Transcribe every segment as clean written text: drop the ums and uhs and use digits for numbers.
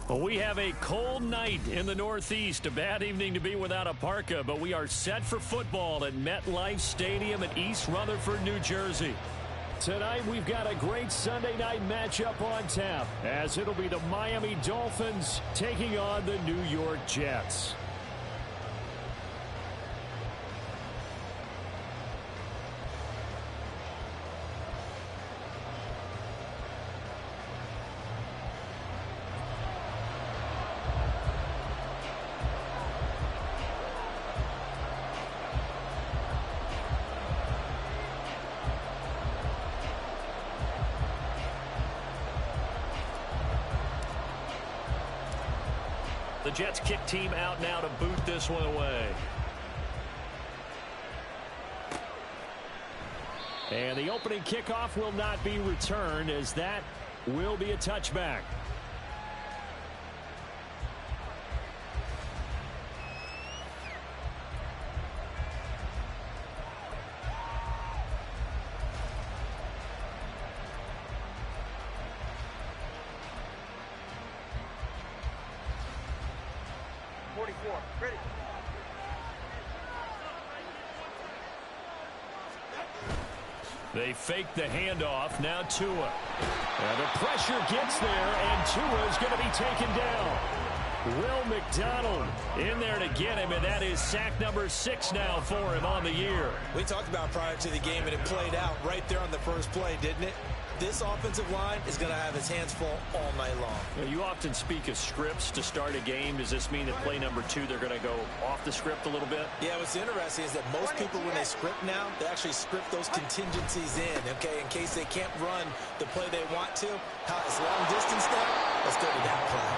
Well, we have a cold night in the Northeast. A bad evening to be without a parka, but we are set for football at MetLife Stadium in East Rutherford, New Jersey. Tonight, we've got a great Sunday night matchup on tap, as it'll be the Miami Dolphins taking on the New York Jets. The Jets kick team out now to boot this one away. And the opening kickoff will not be returned, as that will be a touchback. Ready. They fake the handoff. Now Tua. And the pressure gets there, and Tua is going to be taken down. Will McDonald in there to get him, and that is sack number 6 now for him on the year. We talked about prior to the game, and it played out right there on the first play, didn't it? This offensive line is going to have its hands full all night long. You often speak of scripts to start a game. Does this mean that play number 2, they're going to go off the script a little bit? Yeah, what's interesting is that most people, when they script now, they actually script those contingencies in, okay, in case they can't run the play they want to. How it's long distance now, let's go to that play.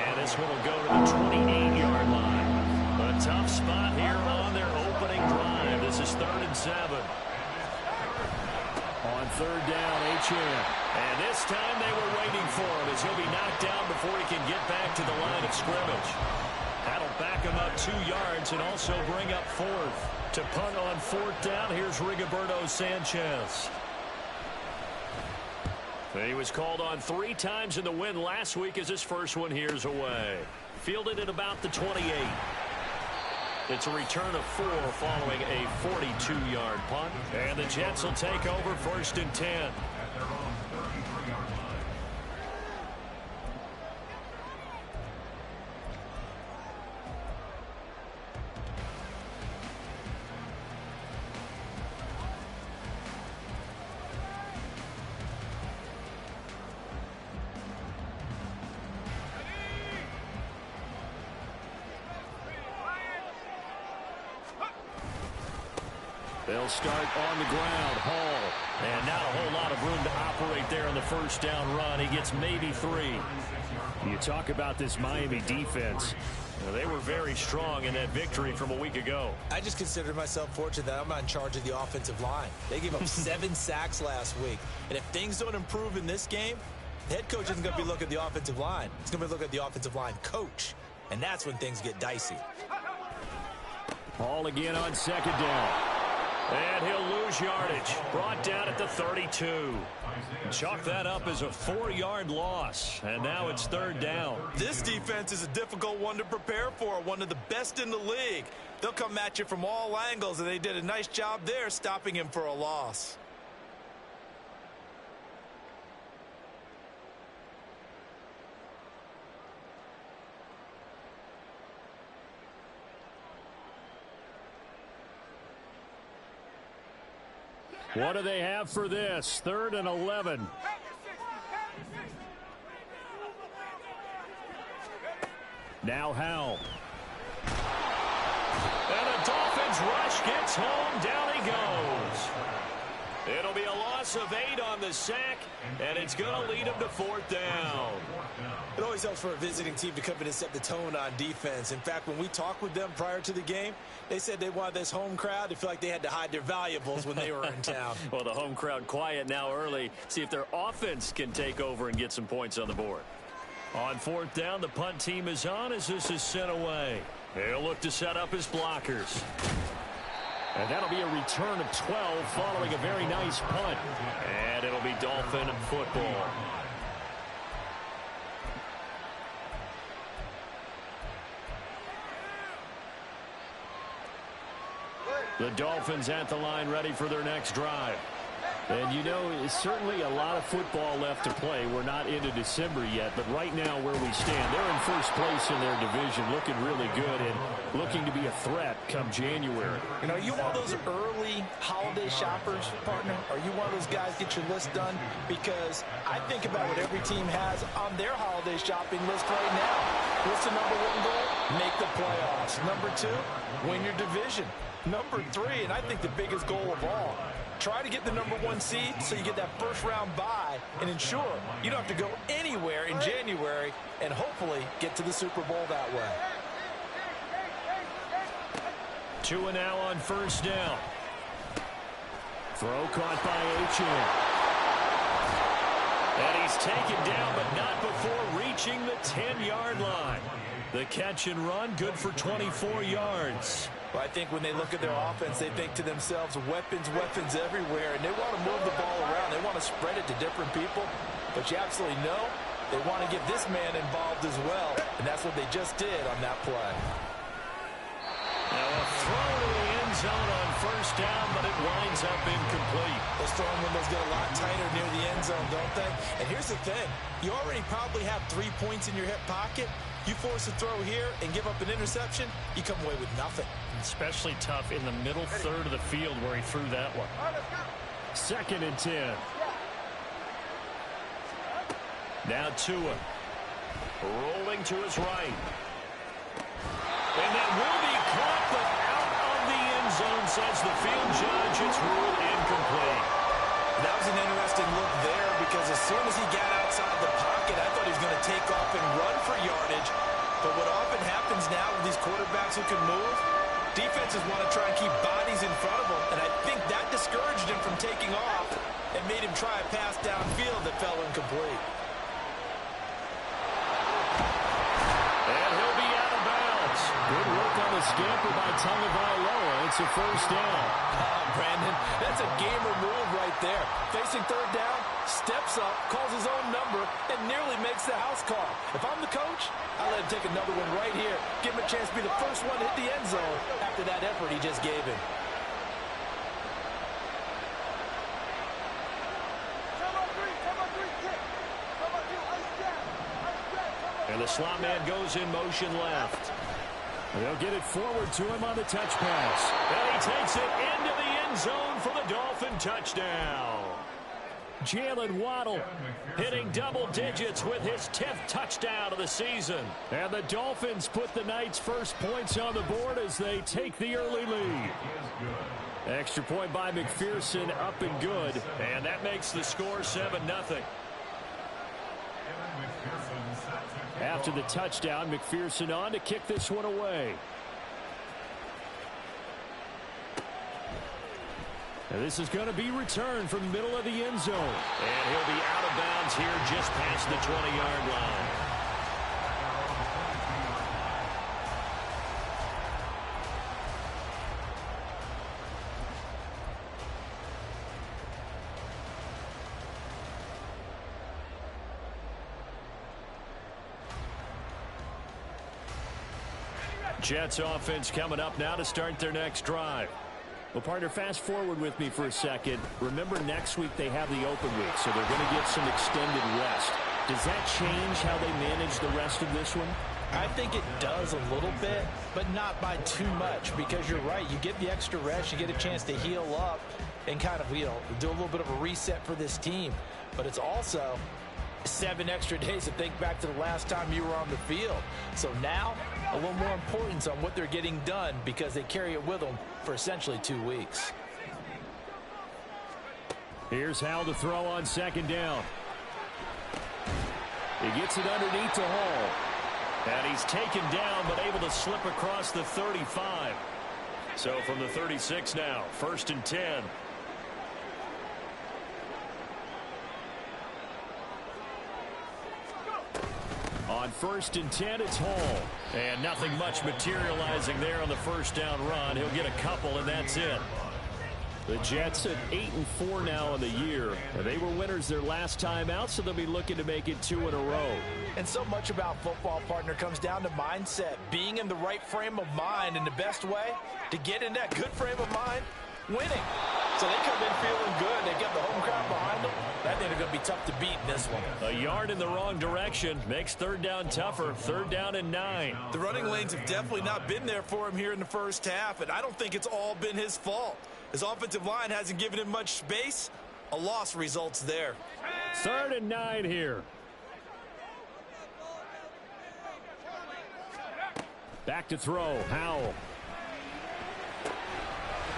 And this one will go to the 28-yard line. A tough spot here on their opening drive. This is 3rd and 7. On 3rd down, Achane. And this time they were waiting for him, as he'll be knocked down before he can get back to the line of scrimmage. That'll back him up 2 yards and also bring up 4th. To punt on 4th down, here's Rigoberto Sanchez. He was called on 3 times in the win last week, as his first one here's away. Fielded at about the 28. It's a return of 4 following a 42-yard punt. And the Jets will take over 1st and 10. They'll start on the ground. Hall. And not a whole lot of room to operate there on the 1st down run. He gets maybe 3. You talk about this Miami defense. Well, they were very strong in that victory from a week ago. I just consider myself fortunate that I'm not in charge of the offensive line. They gave up 7 sacks last week. And if things don't improve in this game, the head coach isn't going to be looking at the offensive line. He's going to be looking at the offensive line coach. And that's when things get dicey. Hall again on 2nd down. And he'll lose yardage. Brought down at the 32. Chalk that up as a 4-yard loss. And now it's 3rd down. This defense is a difficult one to prepare for. One of the best in the league. They'll come at you from all angles, and they did a nice job there stopping him for a loss. What do they have for this? 3rd and 11. Now Howell. And the Dolphins rush gets home. Down he goes. It'll be a loss of 8 on the sack, and it's going to lead them to 4th down. It always helps for a visiting team to come in and set the tone on defense. In fact, when we talked with them prior to the game, they said they wanted this home crowd to feel like they had to hide their valuables when they were in town. Well, the home crowd quiet now early. See if their offense can take over and get some points on the board. On 4th down, the punt team is on as this is sent away. They'll look to set up his blockers. And that'll be a return of 12 following a very nice punt. And it'll be Dolphin football. The Dolphins at the line ready for their next drive. And you know, it's certainly a lot of football left to play. We're not into December yet, but right now where we stand, they're in first place in their division, looking really good and looking to be a threat come January. You know, are you one of those early holiday shoppers, partner? Are you one of those guys get your list done? Because I think about what every team has on their holiday shopping list right now. What's the number one goal? Make the playoffs. Number two, win your division. Number three, and I think the biggest goal of all, try to get the number one seed so you get that first round bye and ensure you don't have to go anywhere in January and hopefully get to the Super Bowl that way. 2 now on first down. Throw caught by Achane. And he's taken down, but not before reaching the 10-yard line. The catch and run, good for 24 yards. Well, I think when they look at their offense, they think to themselves, weapons, weapons everywhere, and they want to move the ball around. They want to spread it to different people, but you absolutely know they want to get this man involved as well, and that's what they just did on that play. Now a throw to the end zone on first down, but it winds up incomplete. Those throwing windows get a lot tighter near the end zone, don't they? And here's the thing. You already probably have 3 points in your hip pocket. You force a throw here and give up an interception, you come away with nothing. Especially tough in the middle third of the field where he threw that one. 2nd and 10. Now Tua. Rolling to his right. And that will be caught, but out of the end zone, says the field judge. It's ruled incomplete. That was an interesting look there because as soon as he got outside the pocket, I thought he was going to take off and run for yardage. But what often happens now with these quarterbacks who can move, defenses want to try and keep bodies in front of them, and I think that discouraged him from taking off and made him try a pass downfield that fell incomplete. And he'll be out of bounds. Good work on the scamper by Tagovailoa. It's a first down. Brandon, that's a gamer move right there. Facing third down, steps up, calls his own number, and nearly makes the house call. If I'm the coach, I'll let him take another one right here. Give him a chance to be the first one to hit the end zone after that effort he just gave him. And the slot man goes in motion left. They'll get it forward to him on the touch pass. And he takes it into the end zone for the Dolphin touchdown. Jalen Waddle hitting double digits with his 10th touchdown of the season. And the Dolphins put the Knights' first points on the board as they take the early lead. Extra point by McPherson, up and good. And that makes the score 7-0. After the touchdown, McPherson on to kick this one away. And this is going to be returned from the middle of the end zone. And he'll be out of bounds here just past the 20-yard line. Jets offense coming up now to start their next drive. Well, partner, fast forward with me for a second. Remember, next week they have the open week, so they're going to get some extended rest. Does that change how they manage the rest of this one? I think it does a little bit, but not by too much, because you're right. You get the extra rest, you get a chance to heal up and kind of, do a little bit of a reset for this team. But it's also 7 extra days to think back to the last time you were on the field. So now, a little more importance on what they're getting done because they carry it with them for essentially 2 weeks. Here's Howell to throw on second down. He gets it underneath to Hall. And he's taken down but able to slip across the 35. So from the 36 now, 1st and 10. On 1st and 10, it's Hall. And nothing much materializing there on the first down run. He'll get a couple, and that's it. The Jets at 8-4 now in the year. They were winners their last time out, so they'll be looking to make it 2 in a row. And so much about football, partner, comes down to mindset. Being in the right frame of mind, and the best way to get in that good frame of mind, winning. So they come in feeling good. They get the home crowd behind them. That thing is going to be tough to beat in this one. A yard in the wrong direction makes third down tougher. 3rd down and 9. The running lanes have definitely not been there for him here in the first half, and I don't think it's all been his fault. His offensive line hasn't given him much space. A loss results there. 3rd and 9 here. Back to throw. Howell.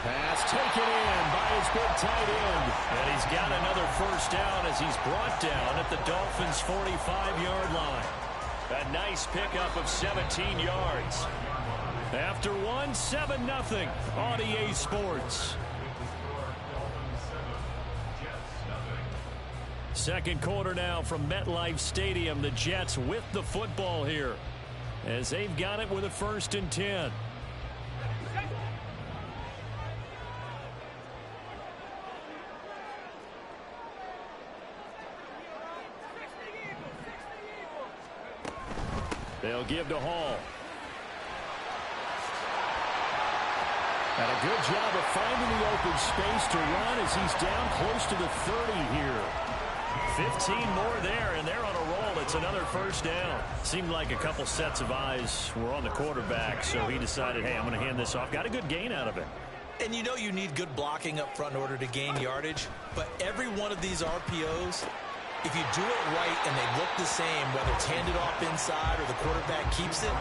Pass taken in by his big tight end. And he's got another first down as he's brought down at the Dolphins' 45-yard line. A nice pickup of 17 yards. After 7-0 on EA Sports. Second quarter now from MetLife Stadium. The Jets with the football here as they've got it with a 1st and 10. They'll give to Hall. And a good job of finding the open space to run as he's down close to the 30 here. 15 more there, and they're on a roll. It's another first down. Seemed like a couple sets of eyes were on the quarterback, so he decided, hey, I'm going to hand this off. Got a good gain out of it. And you know you need good blocking up front in order to gain yardage, but every one of these RPOs, if you do it right and they look the same, whether it's handed off inside or the quarterback keeps it,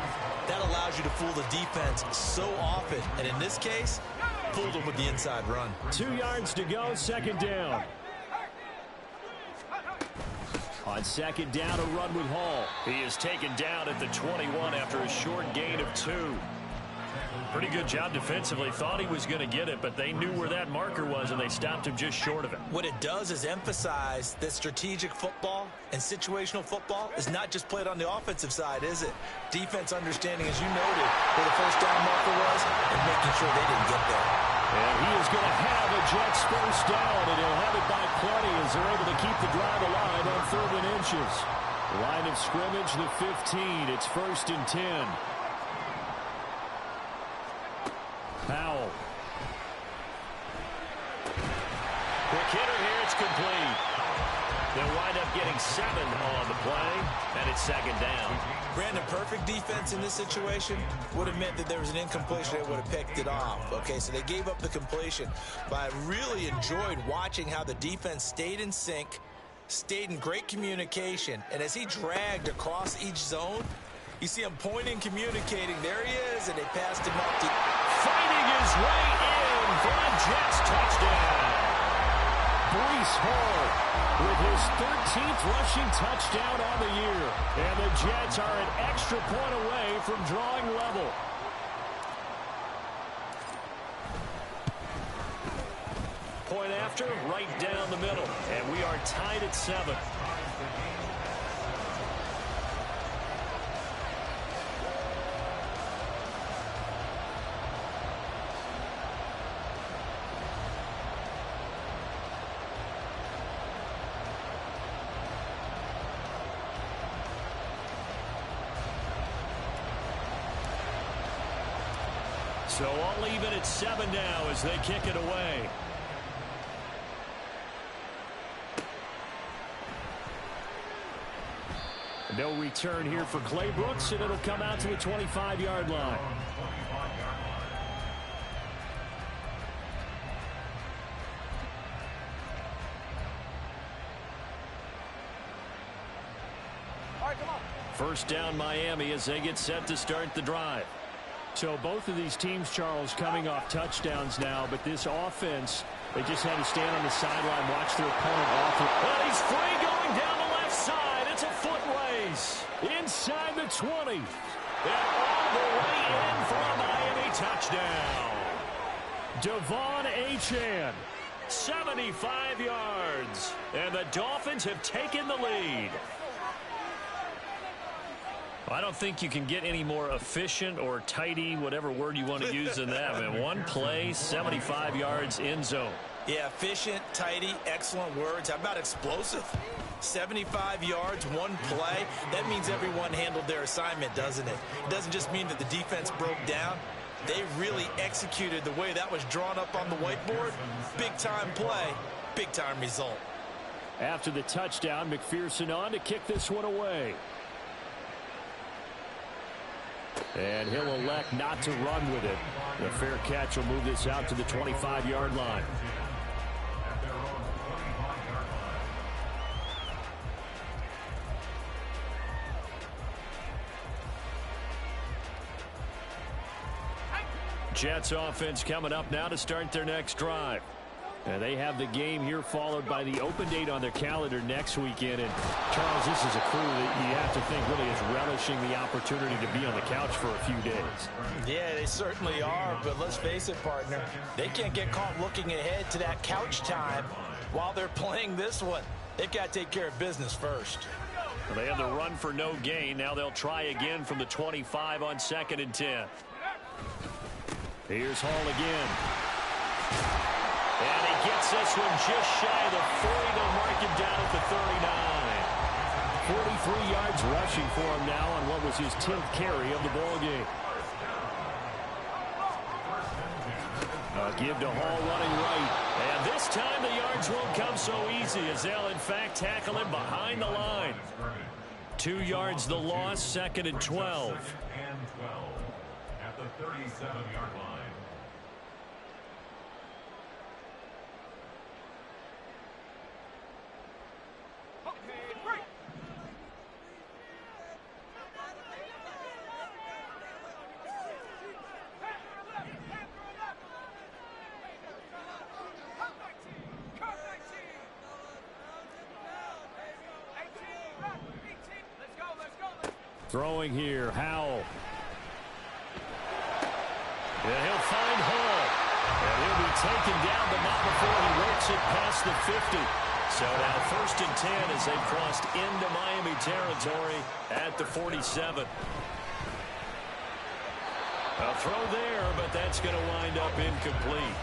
that allows you to fool the defense so often. And in this case, fooled them with the inside run. 2 yards to go, 2nd down. On 2nd down, a run with Hall. He is taken down at the 21 after a short gain of 2. Pretty good job defensively. Thought he was going to get it, but they knew where that marker was, and they stopped him just short of it. What it does is emphasize that strategic football and situational football is not just played on the offensive side, is it? Defense understanding, as you noted, where the first down marker was and making sure they didn't get there. And he is going to have a Jets first down, and he'll have it by plenty as they're able to keep the drive alive on 3rd and inches. Line of scrimmage, the 15. It's 1st and 10. Powell. Quick hitter here. It's complete. They'll wind up getting 7 on the play, and it's 2nd down. Brandon, perfect defense in this situation would have meant that there was an incompletion. They would have picked it off. Okay, so they gave up the completion. But I really enjoyed watching how the defense stayed in sync, stayed in great communication, and as he dragged across each zone, you see him pointing, communicating. There he is, and they passed him up. Fighting his way in for a Jets touchdown. Breece Hall with his 13th rushing touchdown on the year. And the Jets are an extra point away from drawing level. Point after, right down the middle. And we are tied at 7. So all even at 7 now as they kick it away. No return here for Clay Brooks, and it'll come out to the 25-yard line. All right, come on. First down Miami as they get set to start the drive. So both of these teams, Charles, coming off touchdowns now, but this offense, they just had to stand on the sideline, watch their opponent off it. Well, he's free going down the left side. It's a foot race inside the 20. And all the way in for a Miami touchdown. Devon Achane, 75 yards. And the Dolphins have taken the lead. I don't think you can get any more efficient or tidy, whatever word you want to use in that. Man, one play, 75 yards in zone. Yeah, efficient, tidy, excellent words. How about explosive? 75 yards, one play. That means everyone handled their assignment, doesn't it? It doesn't just mean that the defense broke down. They really executed the way that was drawn up on the whiteboard. Big-time play, big-time result. After the touchdown, McPherson on to kick this one away. And he'll elect not to run with it. The fair catch will move this out to the 25-yard line. Jets offense coming up now to start their next drive. And they have the game here followed by the open date on their calendar next weekend. And Charles, this is a crew that you have to think really is relishing the opportunity to be on the couch for a few days. Yeah, they certainly are. But let's face it, partner, they can't get caught looking ahead to that couch time while they're playing this one. They've got to take care of business first. Well, they have the run for no gain. Now they'll try again from the 25 on 2nd and 10. Here's Hall again. And he gets this one just shy of the 40. They'll mark him down at the 39. 43 yards rushing for him now on what was his 10th carry of the ballgame. Give to Hall running right. And this time the yards won't come so easy as they'll in fact tackle him behind the line. 2 yards the loss, 2nd and 12. At the 37-yard line. Throwing here, Howell. And he'll find Hall. And he'll be taken down, but not before he works it past the 50. So now 1st and 10 as they've crossed into Miami territory at the 47. A throw there, but that's going to wind up incomplete.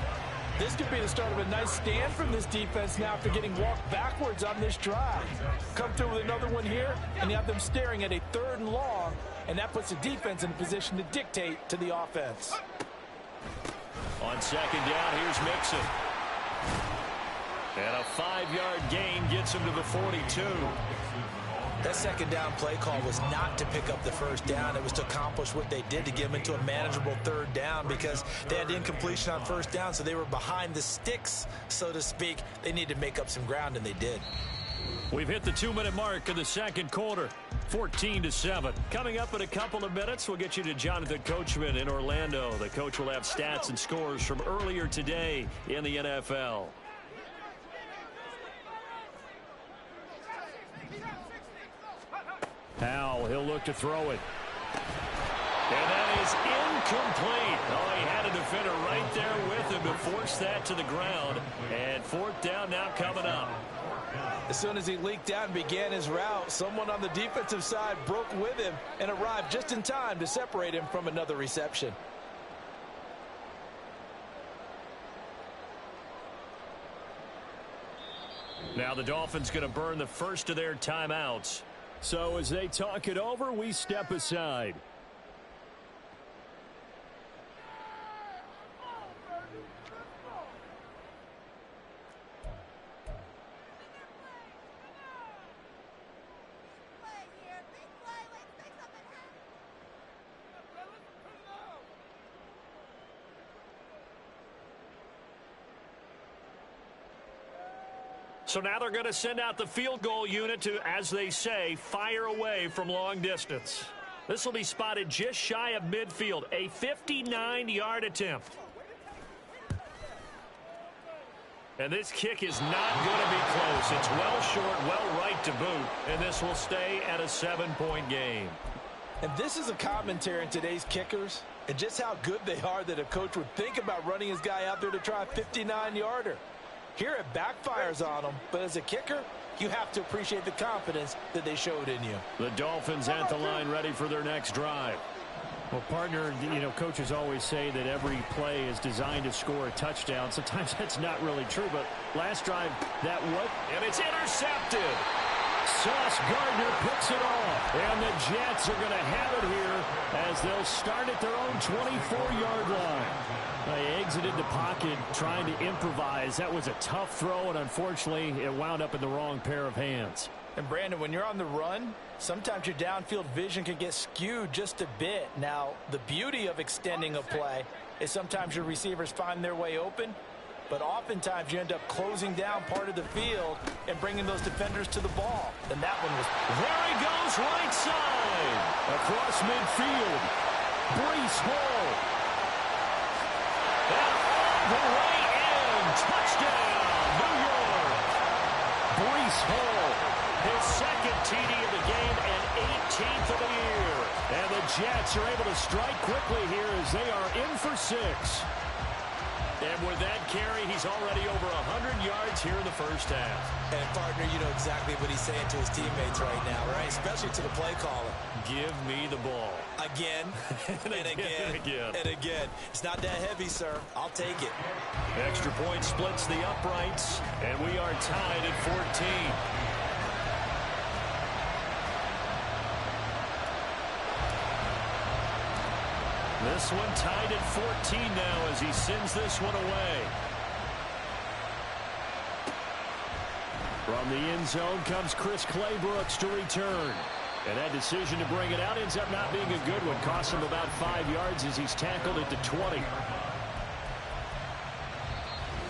This could be the start of a nice stand from this defense now after getting walked backwards on this drive. Come through with another one here, and you have them staring at a 3rd and long, and that puts the defense in a position to dictate to the offense. On 2nd down, here's Mixon. And a 5-yard gain gets him to the 42. That 2nd down play call was not to pick up the 1st down. It was to accomplish what they did to get them into a manageable 3rd down because they had incompletion on 1st down, so they were behind the sticks, so to speak. They needed to make up some ground, and they did. We've hit the 2-minute mark of the 2nd quarter, 14-7. Coming up in a couple of minutes, we'll get you to Jonathan Coachman in Orlando. The coach will have stats and scores from earlier today in the NFL. Howell, he'll look to throw it. And that is incomplete. Oh, he had a defender right there with him to force that to the ground. And 4th down now coming up. As soon as he leaked out and began his route, someone on the defensive side broke with him and arrived just in time to separate him from another reception. Now the Dolphins going to burn the first of their timeouts. So as they talk it over, we step aside. So now they're going to send out the field goal unit to, as they say, fire away from long distance. This will be spotted just shy of midfield, a 59-yard attempt. And this kick is not going to be close. It's well short, well right to boot, and this will stay at a 7-point game. And this is a commentary in today's kickers and just how good they are that a coach would think about running his guy out there to try a 59-yarder. Here it backfires on him, but as a kicker, you have to appreciate the confidence that they showed in you. The Dolphins at the line ready for their next drive. Well, partner, coaches always say that every play is designed to score a touchdown. Sometimes that's not really true, but last drive, that what? And it's intercepted. Sauce Gardner picks it off. And the Jets are going to have it here as they'll start at their own 24-yard line. They exited the pocket trying to improvise. That was a tough throw, and unfortunately, it wound up in the wrong pair of hands. And Brandon, when you're on the run, sometimes your downfield vision can get skewed just a bit. Now, the beauty of extending a play is sometimes your receivers find their way open, but oftentimes you end up closing down part of the field and bringing those defenders to the ball. And that one was... There he goes, right side. Across midfield. Breece Hall. And all the way in. Touchdown, New York. Breece Hall. His second TD of the game and 18th of the year. And the Jets are able to strike quickly here as they are in for 6. And with that carry, he's already over 100 yards here in the first half. And, partner, you know exactly what he's saying to his teammates right now, right? Especially to the play caller. Give me the ball. Again, and again, and again. It's not that heavy, sir. I'll take it. Extra point splits the uprights, and we are tied at 14. This one tied at 14 now as he sends this one away. From the end zone comes Chris Claybrooks to return. And that decision to bring it out ends up not being a good one. Costs him about 5 yards as he's tackled at the 20.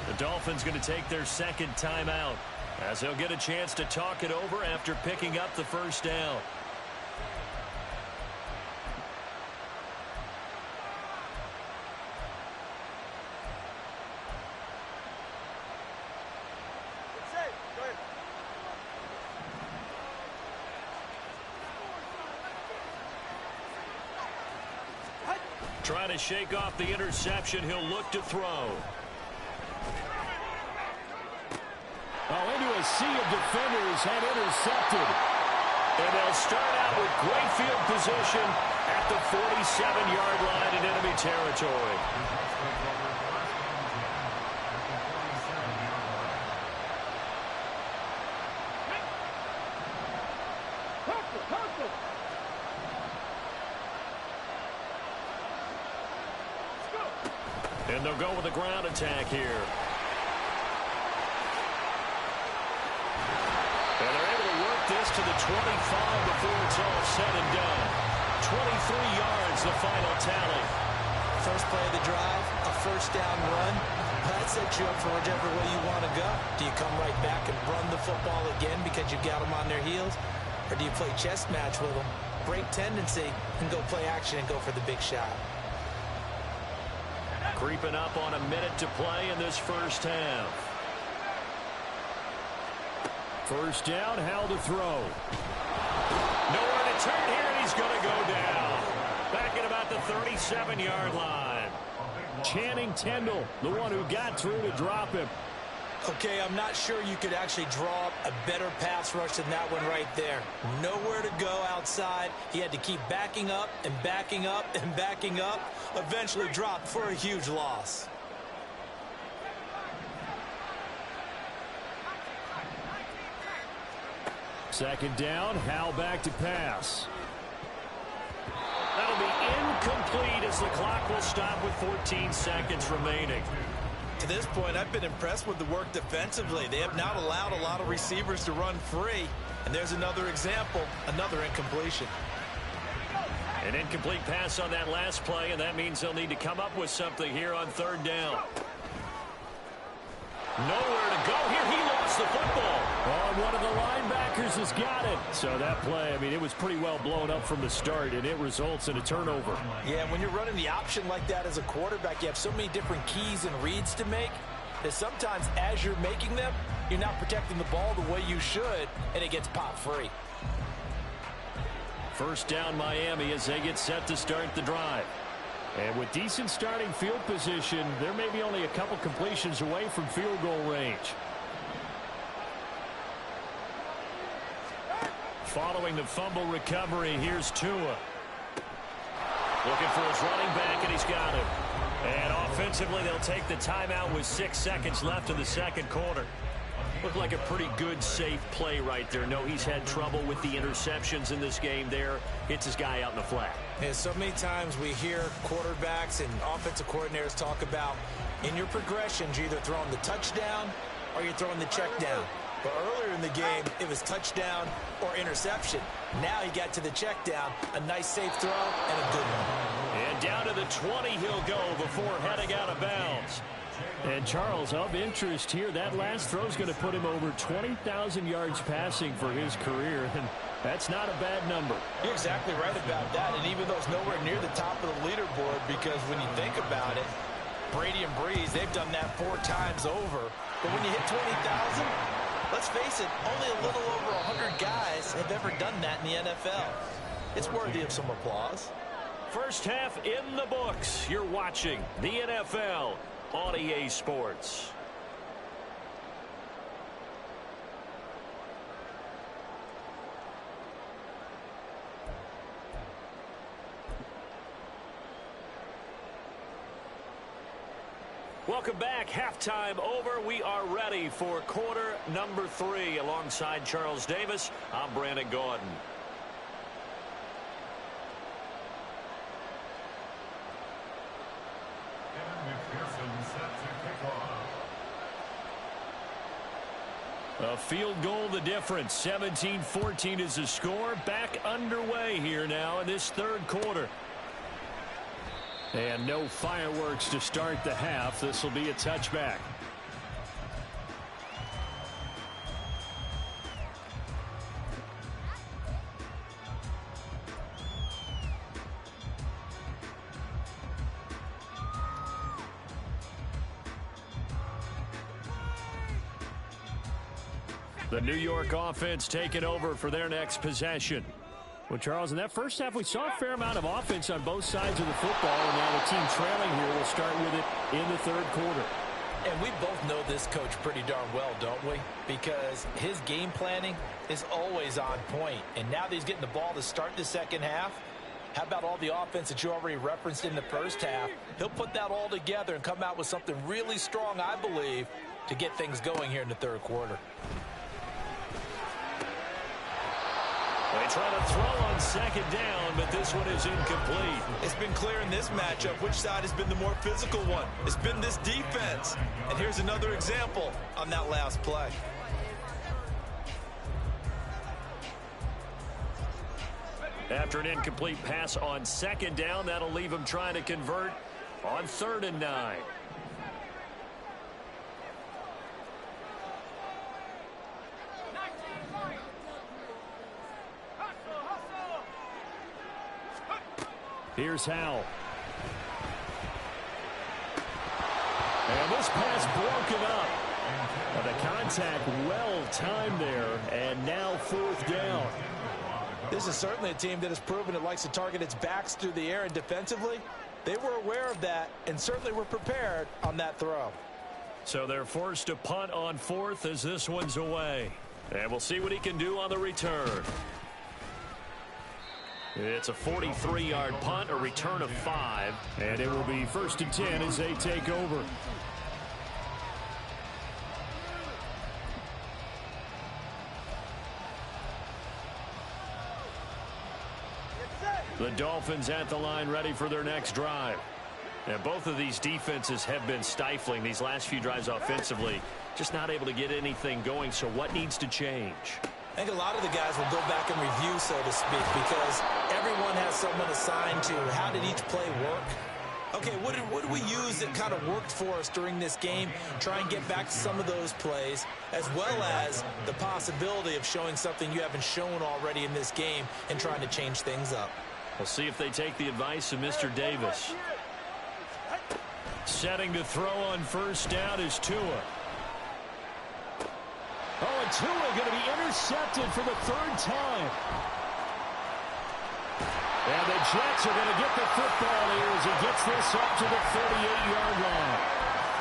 The Dolphins going to take their second timeout as they'll get a chance to talk it over after picking up the first down. Trying to shake off the interception. He'll look to throw. Oh, into a sea of defenders and intercepted. And they'll start out with great field position at the 47-yard line in enemy territory. And they'll go with a ground attack here. And they're able to work this to the 25 before it's all said and done. 23 yards, the final tally. First play of the drive, a first down run. That sets you up for whichever way you want to go. Do you come right back and run the football again because you got them on their heels? Or do you play chess match with them, break tendency, and go play action and go for the big shot? Creeping up on a minute to play in this first half. First down, Howell to throw. Nowhere to turn here, and he's going to go down. Back at about the 37-yard line. Channing Tindall, the one who got through to drop him. Okay, I'm not sure you could actually draw up a better pass rush than that one right there. Nowhere to go outside. He had to keep backing up and backing up and backing up. Eventually dropped for a huge loss. Second down, Howell back to pass. That'll be incomplete as the clock will stop with 14 seconds remaining. To this point, I've been impressed with the work defensively. They have not allowed a lot of receivers to run free. And there's another example, another incompletion. An incomplete pass on that last play, and that means they'll need to come up with something here on third down. Nowhere to go here. He lost the football. Oh, one of the linebackers has got it. So that play, I mean, it was pretty well blown up from the start, and it results in a turnover. Yeah, when you're running the option like that as a quarterback, you have so many different keys and reads to make that sometimes as you're making them, you're not protecting the ball the way you should, and it gets popped free. First down Miami as they get set to start the drive. And with decent starting field position, they're maybe only a couple completions away from field goal range. Following the fumble recovery, here's Tua. Looking for his running back, and he's got him. And offensively, they'll take the timeout with 6 seconds left in the second quarter. Looked like a pretty good, safe play right there. No, he's had trouble with the interceptions in this game there. Hits his guy out in the flat. And so many times we hear quarterbacks and offensive coordinators talk about in your progressions, you're either throwing the touchdown or you're throwing the check down. But earlier in the game, it was touchdown or interception. Now he got to the check down, a nice safe throw, and a good one. And down to the 20 he'll go before heading out of bounds. And Charles, of interest here, that last throw is going to put him over 20,000 yards passing for his career, and that's not a bad number. You're exactly right about that, and even though it's nowhere near the top of the leaderboard, because when you think about it, Brady and Breeze, they've done that 4 times over. But when you hit 20,000, let's face it, only a little over 100 guys have ever done that in the NFL. It's worthy of some applause. First half in the books. You're watching the NFL on EA Sports. Welcome back. Halftime over. We are ready for quarter number 3. Alongside Charles Davis, I'm Brandon Gaudin. A field goal the difference. 17-14 is the score. Back underway here now in this third quarter. And no fireworks to start the half. This will be a touchback. The New York offense taking over for their next possession. Well, Charles, in that first half, we saw a fair amount of offense on both sides of the football, and now the team trailing here will start with it in the third quarter. And we both know this coach pretty darn well, don't we? Because his game planning is always on point. And now that he's getting the ball to start the second half, how about all the offense that you already referenced in the first half? He'll put that all together and come out with something really strong, I believe, to get things going here in the third quarter. They try to throw on second down, but this one is incomplete. It's been clear in this matchup which side has been the more physical one. It's been this defense. And here's another example on that last play. After an incomplete pass on second down, that'll leave him trying to convert on 3rd and 9. Here's Howell. And this pass broken up. And the contact well timed there. And now 4th down. This is certainly a team that has proven it likes to target its backs through the air, and defensively, they were aware of that and certainly were prepared on that throw. So they're forced to punt on 4th as this one's away. And we'll see what he can do on the return. It's a 43-yard punt, a return of 5. And it will be 1st and 10 as they take over. The Dolphins at the line ready for their next drive. And both of these defenses have been stifling these last few drives offensively. Just not able to get anything going. So what needs to change? I think a lot of the guys will go back and review, so to speak, because everyone has someone assigned to how did each play work. Okay, what did we use that kind of worked for us during this game? Try and get back to some of those plays, as well as the possibility of showing something you haven't shown already in this game and trying to change things up. We'll see if they take the advice of Mr. Davis. Setting to throw on 1st down is Tua. Oh, and Tua going to be intercepted for the 3rd time. And the Jets are going to get the football here as he gets this up to the 38-yard line.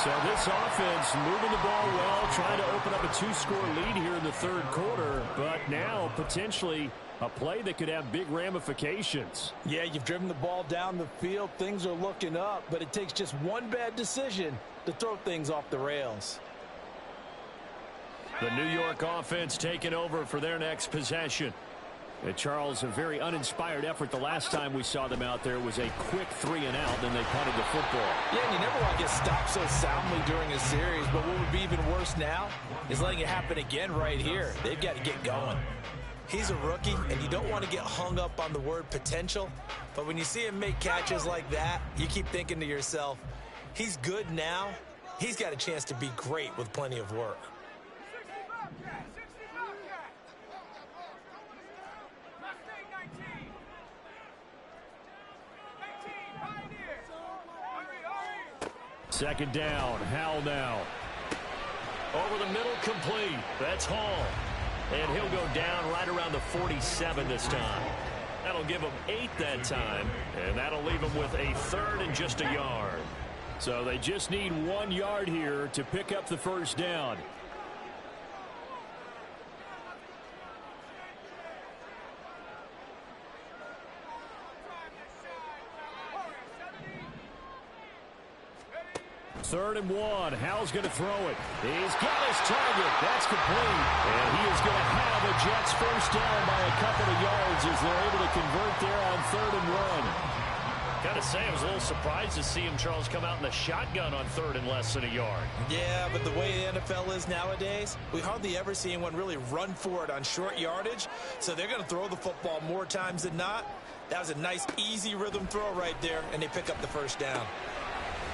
So this offense moving the ball well, trying to open up a 2-score lead here in the third quarter, but now potentially a play that could have big ramifications. Yeah, you've driven the ball down the field. Things are looking up, but it takes just one bad decision to throw things off the rails. The New York offense taking over for their next possession. Charles, a very uninspired effort the last time we saw them out there was a quick 3-and-out, then they punted the football. Yeah, and you never want to get stopped so soundly during a series, but what would be even worse now is letting it happen again right here. They've got to get going. He's a rookie, and you don't want to get hung up on the word potential, but when you see him make catches like that, you keep thinking to yourself, he's good now. He's got a chance to be great with plenty of work. Second down, Howell now. Over the middle, complete. That's Hall. And he'll go down right around the 47 this time. That'll give him 8 that time, and that'll leave him with a third and just a yard. So they just need 1 yard here to pick up the first down. Third and 1. Howell's going to throw it. He's got his target. That's complete. And he is going to have a Jets first down by a couple of yards as they're able to convert there on 3rd and 1. Got to say, I was a little surprised to see him, Charles, come out in the shotgun on 3rd and less than a yard. Yeah, but the way the NFL is nowadays, we hardly ever see anyone really run for it on short yardage. So they're going to throw the football more times than not. That was a nice, easy rhythm throw right there, and they pick up the first down.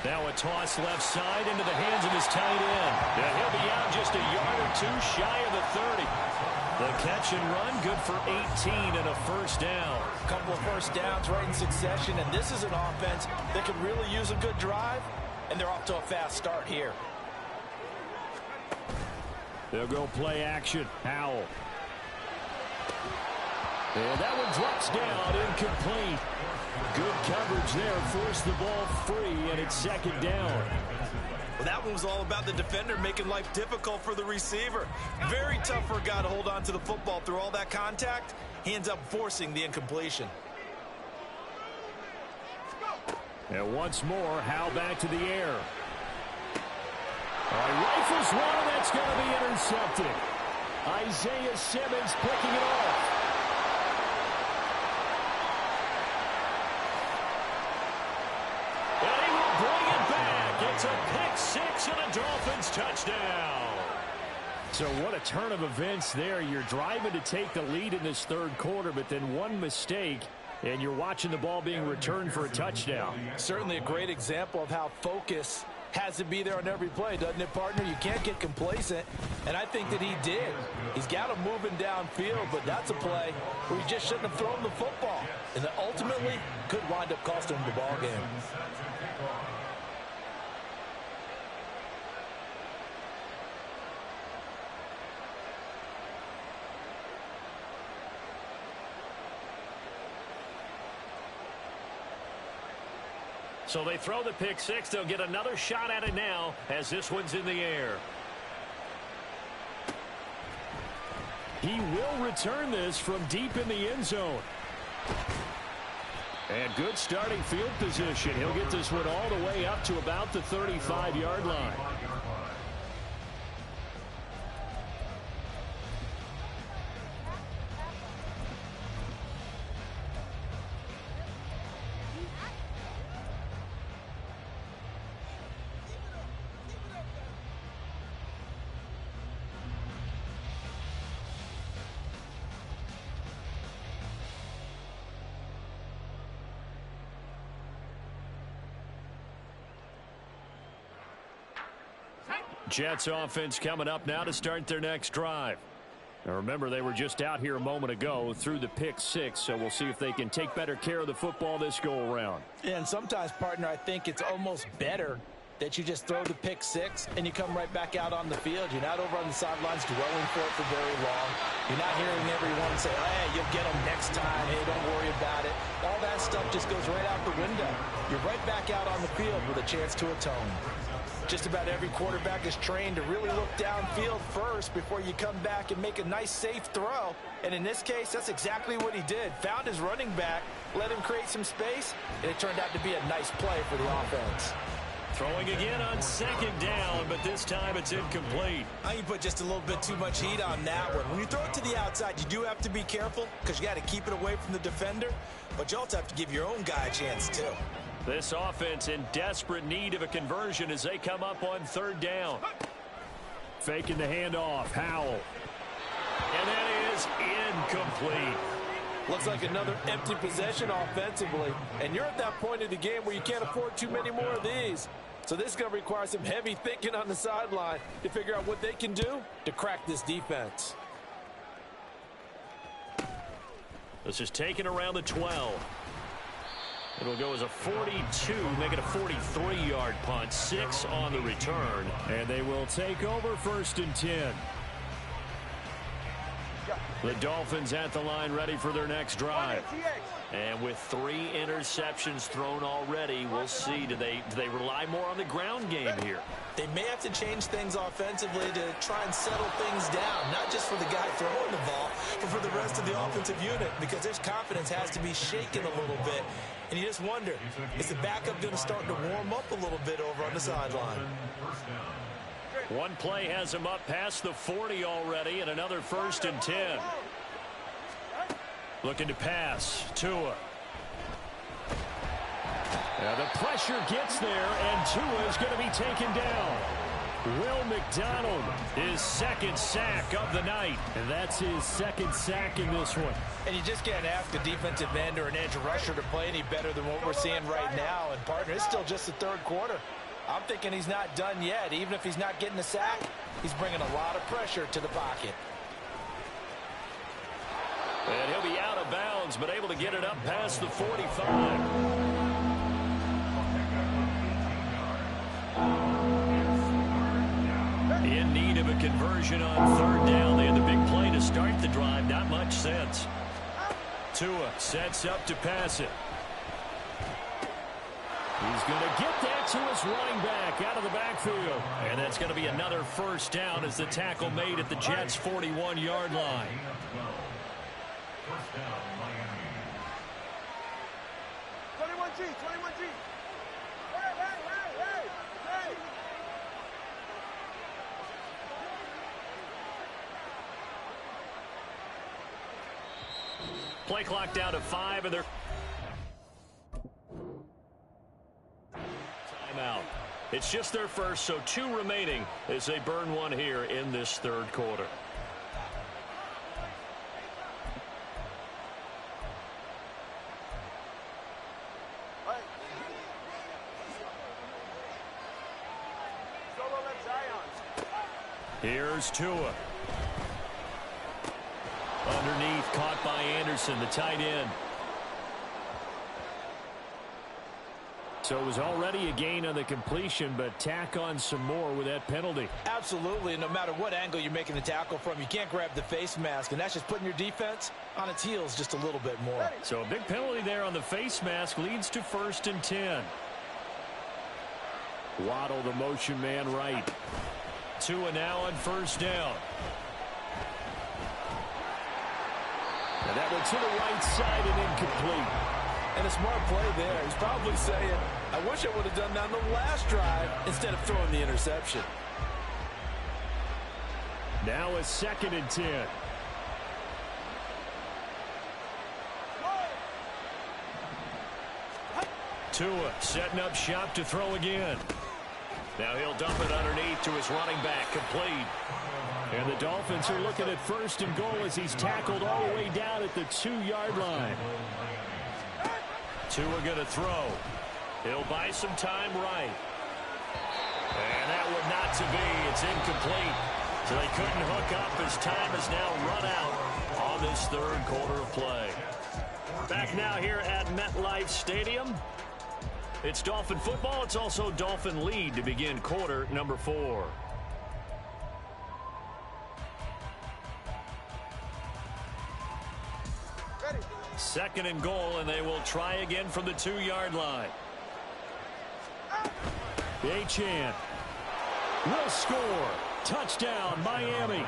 Now a toss left side into the hands of his tight end. And he'll be out just a yard or two shy of the 30. The catch and run, good for 18 and a first down. A couple of first downs right in succession, and this is an offense that can really use a good drive, and they're off to a fast start here. They'll go play action. Howell. And that one drops down, incomplete. Good coverage there, forced the ball free, and it's second down. Well, that one was all about the defender making life difficult for the receiver. Very tough for a guy to hold on to the football through all that contact. He ends up forcing the incompletion. And once more, Howell back to the air. Rifles one, and that's going to be intercepted. Isaiah Simmons picking it off. It's a pick six and a Dolphins touchdown. So what a turn of events there. You're driving to take the lead in this third quarter, but then one mistake, and you're watching the ball being returned for a touchdown. Certainly a great example of how focus has to be there on every play, doesn't it, partner? You can't get complacent, and I think that he did. He's got him moving downfield, but that's a play where he just shouldn't have thrown the football, and that ultimately could wind up costing him the ball game. So they throw the pick six. They'll get another shot at it now as this one's in the air. He will return this from deep in the end zone. And good starting field position. He'll get this one all the way up to about the 35-yard line. Jets offense coming up now to start their next drive. Now remember, they were just out here a moment ago through the pick six, so we'll see if they can take better care of the football this go around. And sometimes, partner, I think it's almost better that you just throw the pick six and you come right back out on the field. You're not over on the sidelines dwelling for it for very long. You're not hearing everyone say, hey, you'll get them next time. Hey, don't worry about it. All that stuff just goes right out the window. You're right back out on the field with a chance to atone. Just about every quarterback is trained to really look downfield first before you come back and make a nice, safe throw. And in this case, that's exactly what he did. Found his running back, let him create some space, and it turned out to be a nice play for the offense. Throwing again on second down, but this time it's incomplete. I think you put just a little bit too much heat on that one. When you throw it to the outside, you do have to be careful because you got to keep it away from the defender, but you also have to give your own guy a chance too. This offense in desperate need of a conversion as they come up on third down. Faking the handoff, Howell. And that is incomplete. Looks like another empty possession offensively. And you're at that point of the game where you can't afford too many more of these. So this is going to require some heavy thinking on the sideline to figure out what they can do to crack this defense. This is taken around the 12. It'll go as a 42, make it a 43-yard punt, 6 on the return. And they will take over 1st and 10. The Dolphins at the line ready for their next drive. And with 3 interceptions thrown already, we'll see. Do they rely more on the ground game here? They may have to change things offensively to try and settle things down, not just for the guy throwing the ball, but for the rest of the offensive unit, because their confidence has to be shaken a little bit. And you just wonder, is the backup going to start to warm up a little bit over on the sideline? One play has him up past the 40 already, and another 1st and 10. Looking to pass. Tua. Now the pressure gets there, and Tua is going to be taken down. Will McDonald, his 2nd sack of the night. And that's his 2nd sack in this one. And you just can't ask a defensive end or an edge rusher to play any better than what we're seeing right now. And, partner, it's still just the 3rd quarter. I'm thinking he's not done yet. Even if he's not getting the sack, he's bringing a lot of pressure to the pocket. And he'll be out of bounds, but able to get it up past the 45. In need of a conversion on 3rd down. They had the big play to start the drive. Not much sense. Tua sets up to pass it. He's going to get that to his running back out of the backfield. And that's going to be another 1st down as the tackle made at the Jets' 41-yard line. 21G, 21G. Hey. Play clock down to 5, and they're timeout. It's just their first, so 2 remaining as they burn one here in this 3rd quarter. Here's Tua. Underneath, caught by Anderson, the tight end. So it was already a gain on the completion, but tack on some more with that penalty. Absolutely. No matter what angle you're making the tackle from, you can't grab the face mask, and that's just putting your defense on its heels just a little bit more. So a big penalty there on the face mask leads to 1st and 10. Waddle, the motion man right. Tua now on 1st down. And that one to the right side and incomplete. And a smart play there. He's probably saying, I wish I would have done that on the last drive instead of throwing the interception. Now a 2nd and 10. Tua setting up shop to throw again. Now he'll dump it underneath to his running back, complete. And the Dolphins are looking at 1st and goal as he's tackled all the way down at the 2-yard line. Tua going to throw. He'll buy some time right. And that would not to be. It's incomplete. So they couldn't hook up as time has now run out on this 3rd quarter of play. Back now here at MetLife Stadium. It's Dolphin football. It's also Dolphin lead to begin quarter number 4. Ready. 2nd and goal, and they will try again from the 2-yard line. Achane will score. Touchdown, Miami.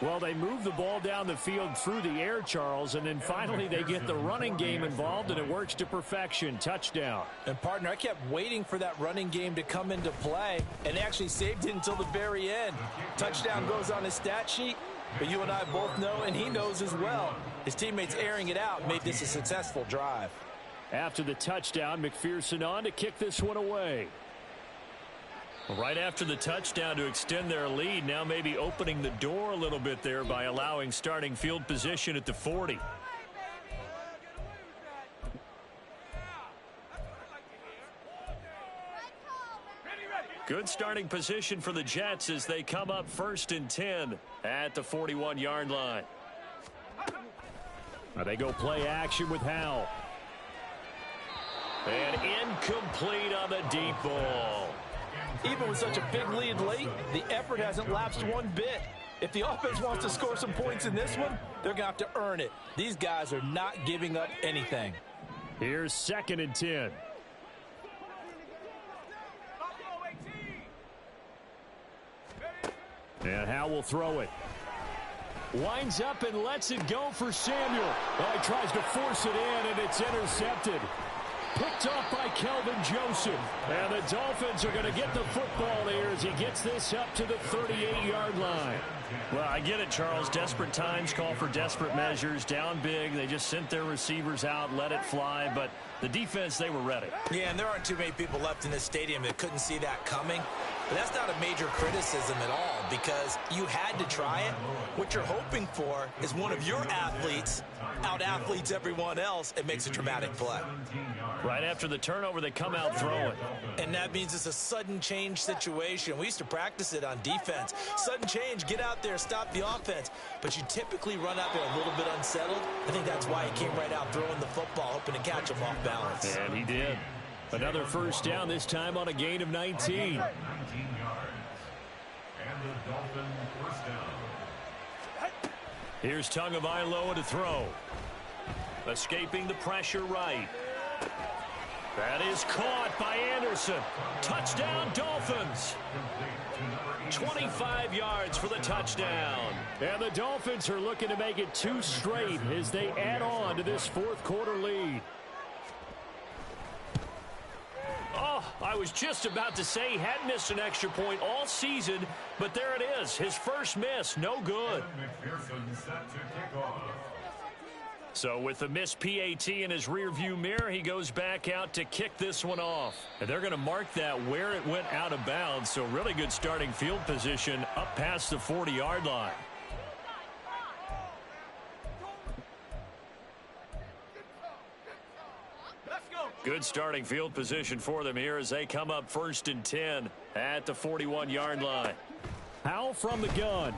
Well, they move the ball down the field through the air, Charles, and then finally they get the running game involved, and it works to perfection. Touchdown. And, partner, I kept waiting for that running game to come into play, and actually saved it until the very end. Touchdown goes on his stat sheet, but you and I both know, and he knows as well, his teammates airing it out made this a successful drive. After the touchdown, McPherson on to kick this one away. Right after the touchdown to extend their lead, now maybe opening the door a little bit there by allowing starting field position at the 40. Good starting position for the Jets as they come up 1st and 10 at the 41-yard line. Now they go play action with Howell. And incomplete on the deep ball. Even with such a big lead late, the effort hasn't lapsed one bit. If the offense wants to score some points in this one, they're going to have to earn it. These guys are not giving up anything. Here's 2nd and 10. And Howell will throw it. Winds up and lets it go for Samuel. Well, he tries to force it in, and it's intercepted. Picked off by Kelvin Joseph. And the Dolphins are going to get the football here as he gets this up to the 38-yard line. Well, I get it, Charles. Desperate times call for desperate measures. Down big. They just sent their receivers out, let it fly. But the defense, they were ready. Yeah, and there aren't too many people left in this stadium that couldn't see that coming. But that's not a major criticism at all because you had to try it. What you're hoping for is one of your athletes out-athletes everyone else and makes a dramatic play. Right after the turnover, they come out throwing. And that means it's a sudden change situation. We used to practice it on defense. Sudden change, get out there, stop the offense. But you typically run out there a little bit unsettled. I think that's why he came right out throwing the football, hoping to catch him off balance. And he did. Another first down, this time on a gain of 19. Here's Tagovailoa to throw. Escaping the pressure right. That is caught by Anderson. Touchdown, Dolphins. 25 yards for the touchdown. And the Dolphins are looking to make it 2 straight as they add on to this 4th quarter lead. Oh, I was just about to say he had missed an extra point all season, but there it is. His first miss, no good. So with the missed PAT in his rearview mirror, he goes back out to kick this one off. And they're going to mark that where it went out of bounds. So really good starting field position up past the 40-yard line. Good starting field position for them here as they come up 1st and 10 at the 41-yard line. Howell from the gun.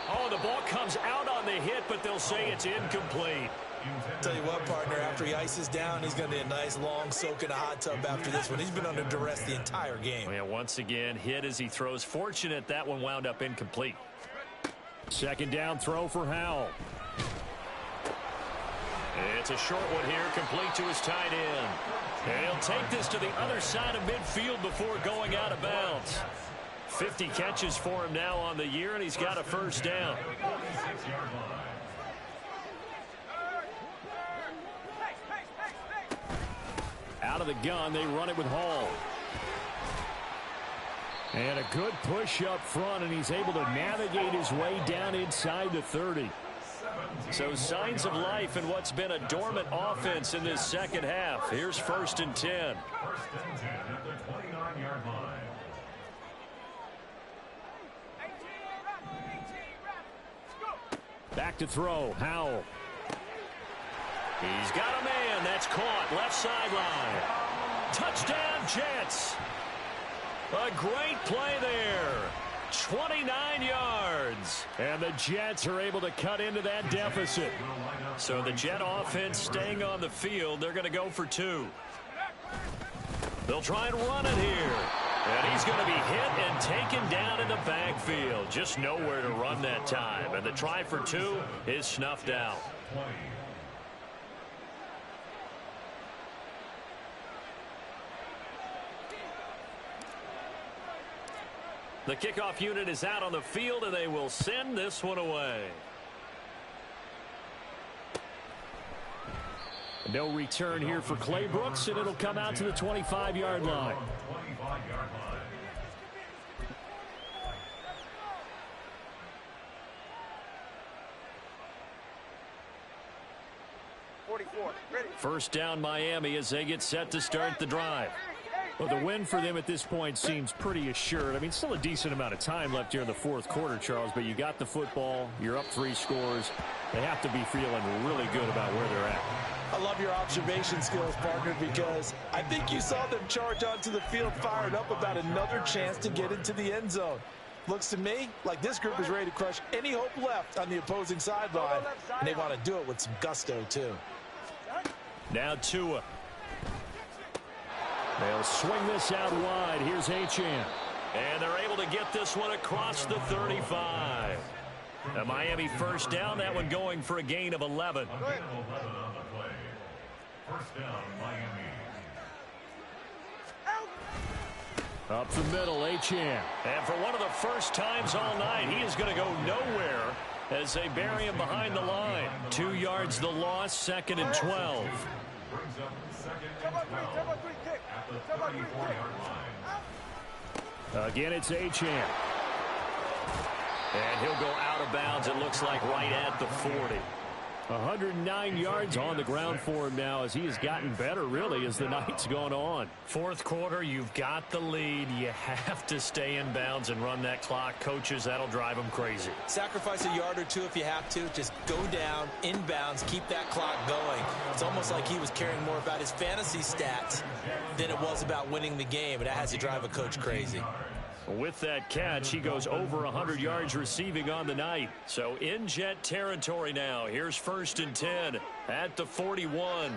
Oh, the ball comes out on the hit, but they'll say it's incomplete. Tell you what, partner, after he ices down, he's going to need a nice long soak in a hot tub after this one. He's been under duress the entire game. Yeah, once again, hit as he throws. Fortunate that one wound up incomplete. 2nd down throw for Howell. It's a short one here, complete to his tight end. And he'll take this to the other side of midfield before going out of bounds. 50 catches for him now on the year, and he's got a first down. Out of the gun, they run it with Hall. And a good push up front, and he's able to navigate his way down inside the 30. So signs of life in what's been a dormant offense in this second half. Here's 1st and 10. 1st and 10 at the 29-yard line. Back to throw, Howell. He's got a man. That's caught. Left sideline. Touchdown, Jets. A great play there. 29 yards. And the Jets are able to cut into that deficit. So the Jet offense staying on the field. They're going to go for 2. They'll try and run it here. And he's going to be hit and taken down in the backfield. Just nowhere to run that time. And the try for 2 is snuffed out. The kickoff unit is out on the field, and they will send this one away. No return here for Clay Brooks, and it'll come out to the 25-yard line. 25-yard line. First down Miami as they get set to start the drive. Well, the win for them at this point seems pretty assured. I mean, still a decent amount of time left here in the fourth quarter, Charles, but you got the football. You're up 3 scores. They have to be feeling really good about where they're at. I love your observation skills, partner, because I think you saw them charge onto the field fired up about another chance to get into the end zone. Looks to me like this group is ready to crush any hope left on the opposing sideline, and they want to do it with some gusto, too. Now Tua. They'll swing this out wide. Here's Achane. And they're able to get this one across the 35. A Miami first down, that one going for a gain of 11. A gain of 11 on the play. First down, Miami. Up the middle, Achane. And for one of the first times all night, he is going to go nowhere as they bury him behind the line. 2 yards the loss, 2nd and 12. Brings up 2nd and 12 at the 34-yard line. Again, it's Achane. And he'll go out of bounds, it looks like, right at the 40. 109 yards on the ground for him now as he has gotten better, really, as the night's gone on. Fourth quarter, you've got the lead. You have to stay in bounds and run that clock. Coaches, that'll drive them crazy. Sacrifice a yard or two if you have to. Just go down, inbounds, keep that clock going. It's almost like he was caring more about his fantasy stats than it was about winning the game, and that has to drive a coach crazy. With that catch, he goes over 100 yards receiving on the night. So in Jet territory now. Here's 1st and 10 at the 41.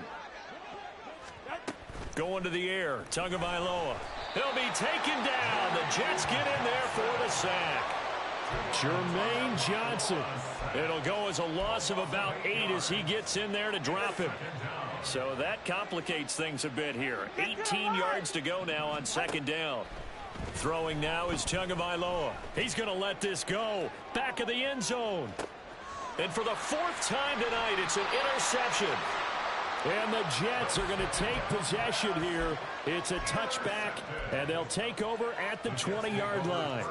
Going to the air. Tagovailoa. He'll be taken down. The Jets get in there for the sack. Jermaine Johnson. It'll go as a loss of about 8 as he gets in there to drop him. So that complicates things a bit here. 18 yards to go now on 2nd down. Throwing now is Tagovailoa. He's going to let this go. Back of the end zone. And for the 4th time tonight, it's an interception. And the Jets are going to take possession here. It's a touchback, and they'll take over at the 20-yard line.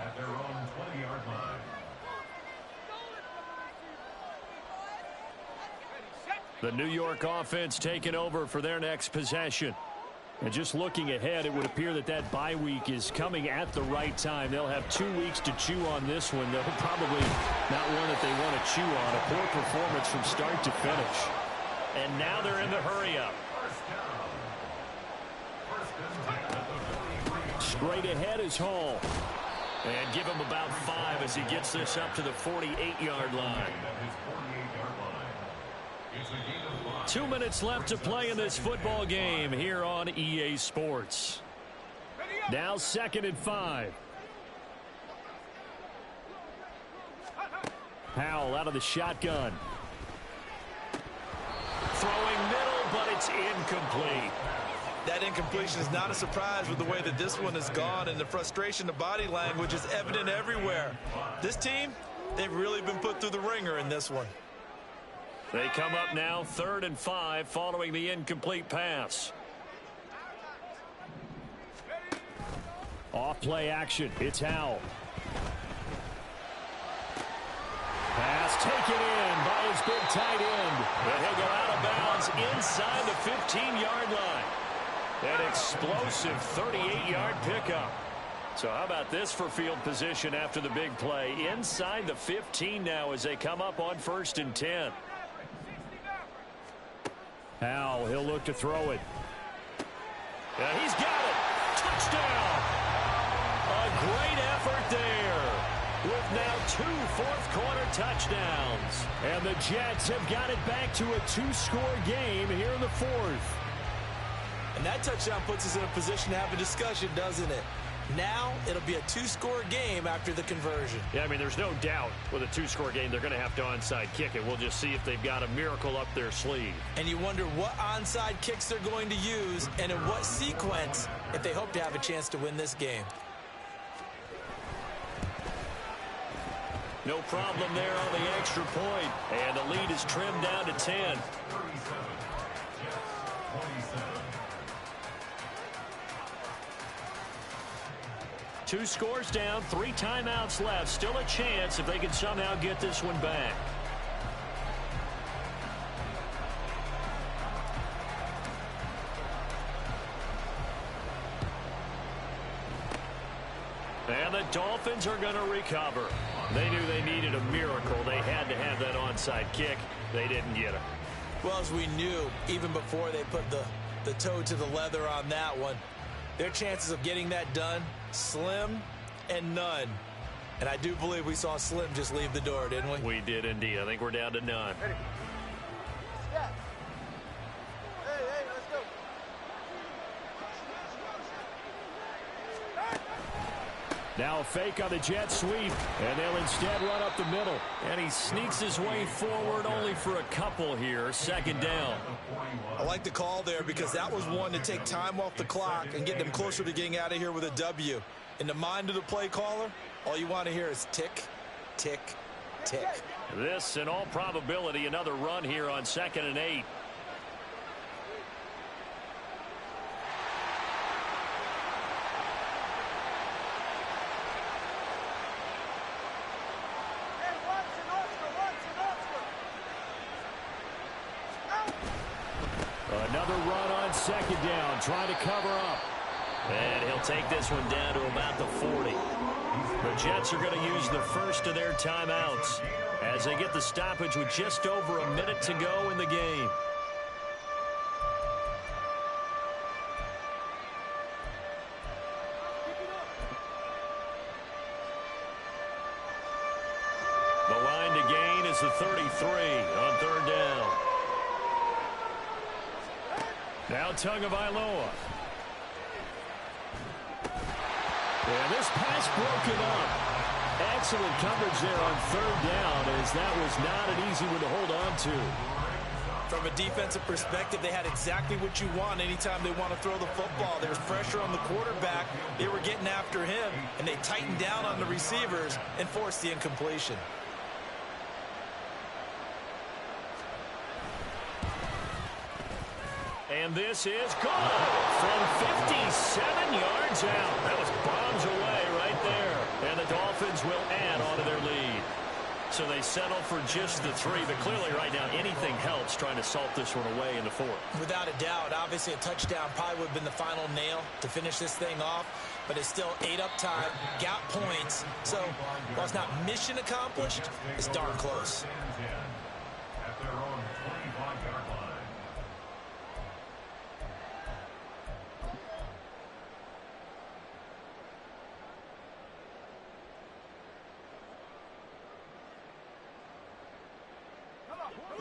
At their own 20-yard line. The New York offense taking over for their next possession. And just looking ahead, it would appear that that bye week is coming at the right time. They'll have 2 weeks to chew on this one. They'll probably not one that they want to chew on. A poor performance from start to finish. And now they're in the hurry-up. Straight ahead is Hall. And give him about 5 as he gets this up to the 48-yard line. 2 minutes left to play in this football game here on EA Sports. Now 2nd and 5. Howell out of the shotgun. Throwing middle, but it's incomplete. That incompletion is not a surprise with the way that this one has gone, and the frustration, the body language is evident everywhere. This team, they've really been put through the ringer in this one. They come up now 3rd and 5 following the incomplete pass. Off play action. It's Howell. Pass taken in by his big tight end. But he'll go out of bounds inside the 15-yard line. An explosive 38-yard pickup. So how about this for field position after the big play? Inside the 15 now as they come up on 1st and 10. Howell, he'll look to throw it. And he's got it. Touchdown. A great effort there. With now 2 fourth-quarter touchdowns. And the Jets have got it back to a 2-score game here in the 4th. And that touchdown puts us in a position to have a discussion, doesn't it? Now it'll be a 2-score game after the conversion. Yeah, I mean, there's no doubt with a 2-score game they're going to have to onside kick it. We'll just see if they've got a miracle up their sleeve. And you wonder what onside kicks they're going to use and in what sequence if they hope to have a chance to win this game. No problem there on the extra point. And the lead is trimmed down to 10. 37. Jets 27. 2 scores down, 3 timeouts left. Still a chance if they can somehow get this one back. And the Dolphins are going to recover. They knew they needed a miracle. They had to have that onside kick. They didn't get it. Well, as we knew, even before they put the toe to the leather on that one, their chances of getting that done, slim and none. And I do believe we saw Slim just leave the door, didn't we? We did indeed. I think we're down to none. Ready. Step. Hey, let's go. Now a fake on the jet sweep, and they'll instead run up the middle. And he sneaks his way forward only for a couple here. Second down. I like the call there because that was one to take time off the clock and get them closer to getting out of here with a W. In the mind of the play caller, all you want to hear is tick, tick, tick. This, in all probability, another run here on 2nd and 8. Another run on 2nd down, trying to cover up. And he'll take this one down to about the 40. The Jets are going to use the first of their timeouts as they get the stoppage with just over a minute to go in the game. The line to gain is the 33 on 3rd down. Now Tagovailoa. And this pass broken up. Excellent coverage there on 3rd down, as that was not an easy one to hold on to. From a defensive perspective, they had exactly what you want anytime they want to throw the football. There was pressure on the quarterback. They were getting after him, and they tightened down on the receivers and forced the incompletion. And this is good from 57 yards out. That was bombs away right there. And the Dolphins will add on to their lead. So they settle for just the 3. But clearly right now anything helps trying to salt this one away in the 4th. Without a doubt, obviously a touchdown probably would have been the final nail to finish this thing off. But it's still 8 up time, got points. So while it's not mission accomplished, it's darn close. At their own 25-yard line.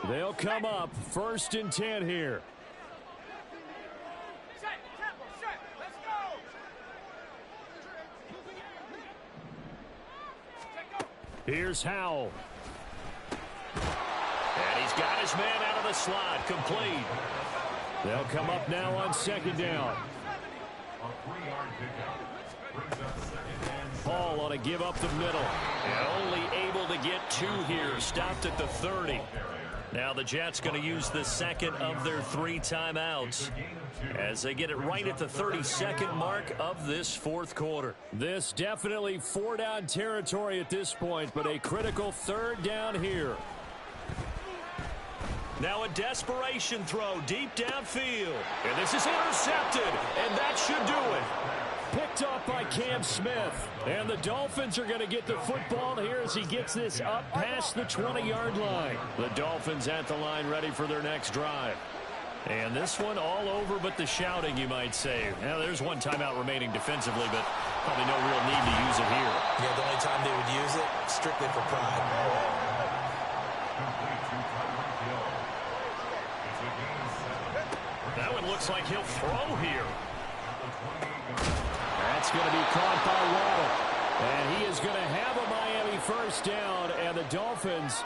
They'll come up 1st and 10 here. Here's Howell. And he's got his man out of the slot, complete. They'll come up now on 2nd down. A 3-yard pickup brings up 2nd and 7. Paul on a give up the middle. And only able to get 2 here, stopped at the 30. Now the Jets going to use the second of their 3 timeouts as they get it right at the 32nd mark of this 4th quarter. This definitely 4-down territory at this point, but a critical 3rd down here. Now a desperation throw deep downfield. And this is intercepted, and that should do it. Picked off by Cam Smith. And the Dolphins are going to get the football here as he gets this up past the 20-yard line. The Dolphins at the line ready for their next drive. And this one all over but the shouting, you might say. Now, there's 1 timeout remaining defensively, but probably no real need to use it here. Yeah, the only time they would use it, strictly for pride. Complete to Tyreek Hill. It's a gain of 7. That one looks like he'll throw here. That's going to be caught by Waddle. And he is going to have a Miami 1st down, and the Dolphins